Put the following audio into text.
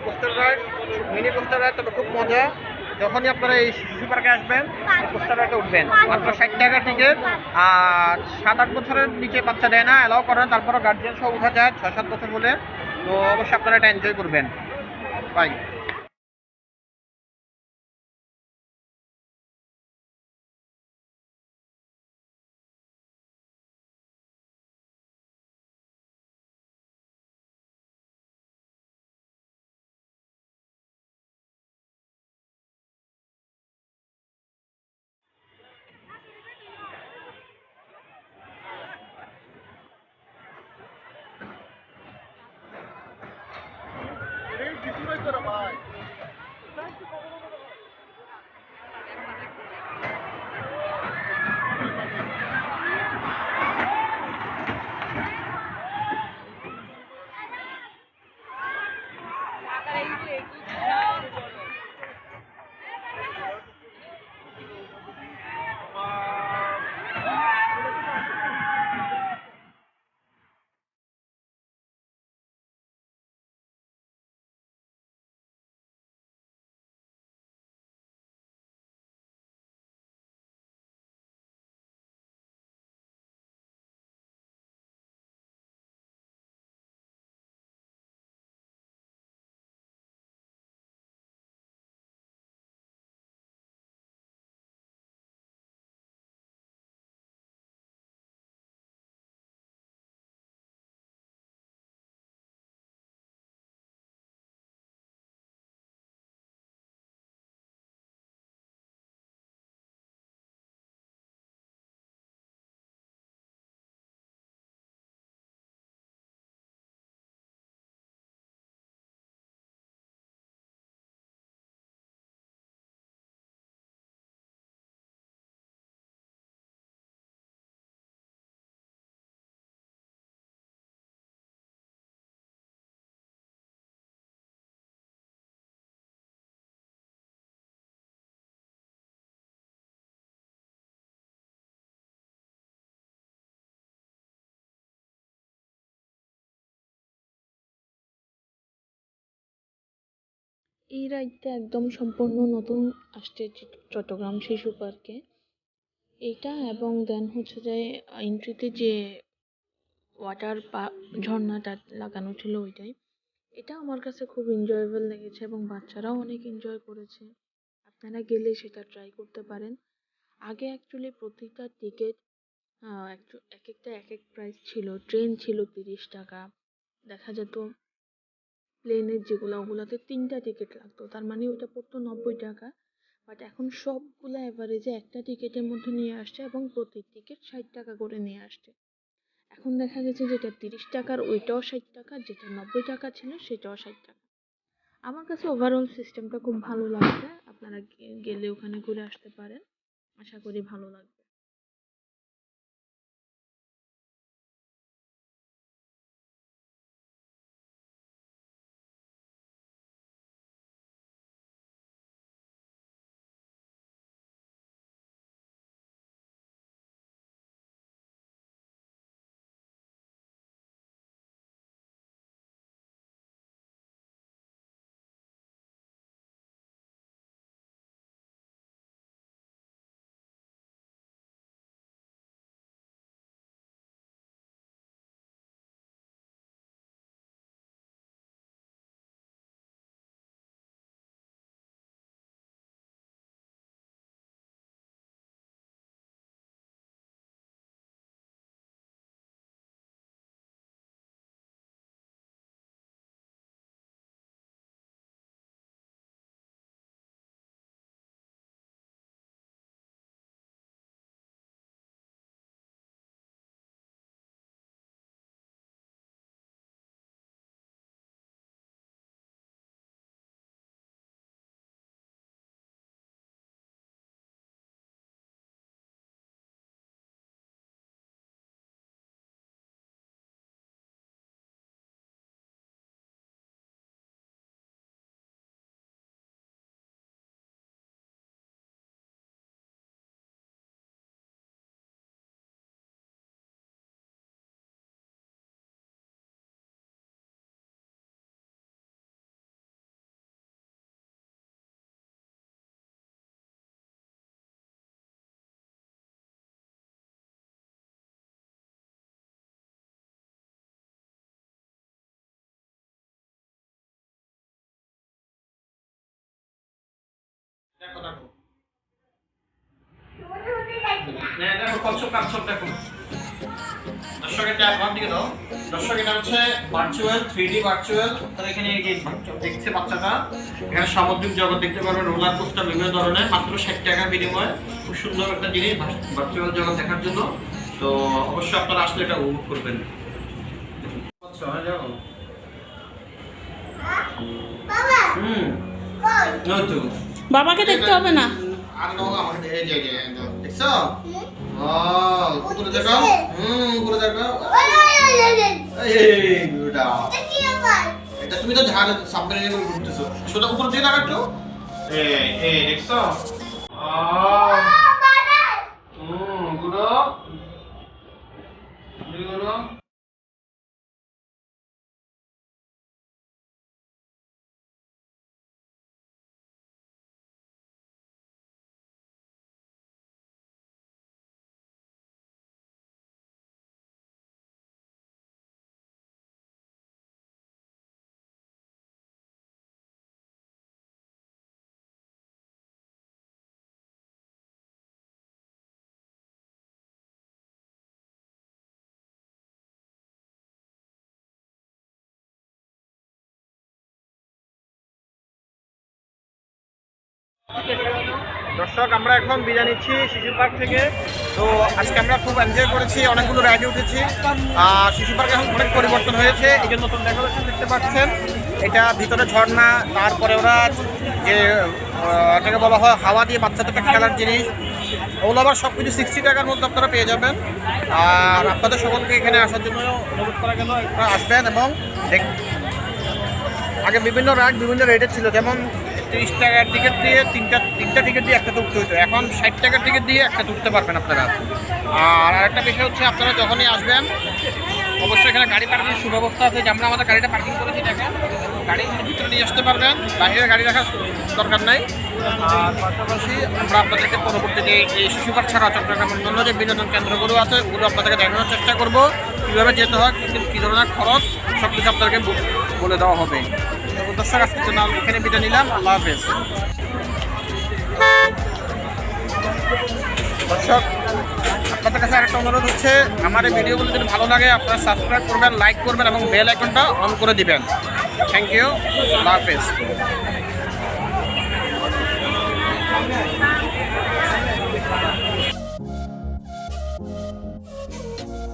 Coaster ride, mini coaster ride, তবে খুব মজা। যখনই আপনারা এই শিশু পার্কে আসবেন কোস্টার রাইডে উঠবেন, মাত্র 60 টাকা টিকিট। আর 7-8 বছরের নিচে বাচ্চা দেয় না, অ্যালাউ করেন, তারপরও গার্জিয়ান সহ উঠা যায় 6-7 বছর হলে। তো অবশ্যই আপনারা এটা এনজয় করবেন। বাই। এই রাইডটা একদম সম্পূর্ণ নতুন আসছে চট্টগ্রাম শিশু পার্কে। এইটা এবং দেন হচ্ছে যে এন্ট্রিতে যে ওয়াটার ঝর্ণাটা লাগানো ছিল ওইটাই। এটা আমার কাছে খুব এনজয়েবল লেগেছে এবং বাচ্চারাও অনেক এনজয় করেছে। আপনারা গেলে সেটা ট্রাই করতে পারেন। আগে অ্যাকচুয়ালি প্রতিটা টিকিট এক একটা এক এক প্রাইস ছিল। ট্রেন ছিল 30 টাকা, দেখা যেত প্লেনের যেগুলো ওগুলাতে 3টা টিকিট লাগতো, তার মানে ওইটা পড়তো 90 টাকা। বাট এখন সবগুলা এভারেজে একটা টিকিটের মধ্যে নিয়ে আসছে এবং প্রতি টিকিট 60 টাকা করে নিয়ে আসছে। এখন দেখা গেছে যেটা 30 টাকার ওইটাও 60 টাকা, যেটা 90 টাকা ছিল সেটাও 60 টাকা। আমার কাছে ওভারঅল সিস্টেমটা খুব ভালো লাগছে। আপনারা গেলে ওখানে ঘুরে আসতে পারেন, আশা করি ভালো লাগবে। দেখো দেখো দেখো কচ্ছপ কাচ্ছপ দেখো। দর্শক এটা আমার দিকে দাও। দর্শক এটা হচ্ছে ভার্চুয়াল 3D ভার্চুয়াল। তাহলে এখানে এই যে দেখছে বাচ্চাটা, এখানে সামুদ্রিক জগৎ দেখতে পারবে, রোলার কোস্টার বিভিন্ন ধরনের, মাত্র 60 টাকার বিনিময়ে খুব সুন্দর একটা জিনিস ভার্চুয়াল জগৎ দেখার জন্য। তো অবশ্যই আপনারা আসলে এটা উপভোগ করবেন। আচ্ছা হয়ে যাও বাবাকে দেখতে হবে না। আর নো আমাকে এই যে দেখছো? উপরে দেখো, উপরে দেখো। এই গুডা এটা তুমি তো ঝাড় সামনে নিয়ে ঘুরতেছো, সোজা উপরে দিয়ে রাখো একটু। এই দেখছো? গুডা গুডা দর্শক আমরা এখন বিদায় নিচ্ছি শিশু পার্ক থেকে। তো আজকে আমরা খুব এনজয় করেছি, অনেকগুলো রাইডে উঠেছি। শিশু পার্কে এখন অনেক পরিবর্তন হয়েছে, এই জন্য নতুন ডেকোরেশন দেখতে পাচ্ছেন। এটা ভিতরে ঝর্ণা, তারপরে ওরা যে এটাকে বলা হয় হাওয়া দিয়ে বাচ্চাদেরকে খেলার জিনিস, ওগুলো আবার সব কিছু 60 টাকার মধ্যে আপনারা পেয়ে যাবেন। আর আপনাদের সকলকে এখানে আসার জন্য অনুরোধ করা গেল, আপনারা আসবেন এবং আগে বিভিন্ন রাইড বিভিন্ন রেটে ছিল, যেমন 30 টাকার টিকিট দিয়ে তিনটা টিকিট দিয়ে একটা উঠতে হতো, এখন 60 টাকার টিকিট দিয়ে একটা উঠতে পারবেন আপনারা। আর আরেকটা বিষয় হচ্ছে আপনারা যখনই আসবেন অবশ্যই এখানে গাড়ি পার্কিং সুব্যবস্থা আছে, যে আমরা আমাদের গাড়িটা পার্কিং করেছি দেখেন, গাড়ি ভিতরে নিয়ে আসতে পারবেন, বাইরে গাড়ি রাখার দরকার নাই। আর পাশাপাশি আমরা আপনাদেরকে পরবর্তীতে এই শিশু পার্ক ছাড়া চট্টগ্রামের জন্য যে বিনোদন কেন্দ্রগুলো আছে ওগুলো আপনাদেরকে দেখানোর চেষ্টা করব, কীভাবে যেতে হয়, কী ধরনের খরচ, সব কিছু আপনাদেরকে বলে দেওয়া হবে। দর্শক আজকের জন্য এখানে বিদায় নিলাম, আল্লাহ হাফেজ। দর্শক আপনাদের কাছে আরেকটা অনুরোধ হচ্ছে, আমার এই ভিডিওগুলো যদি ভালো লাগে আপনারা সাবস্ক্রাইব করবেন, লাইক করবেন এবং বেল আইকনটা অন করে দিবেন। থ্যাংক ইউ, আল্লাহ হাফেজ।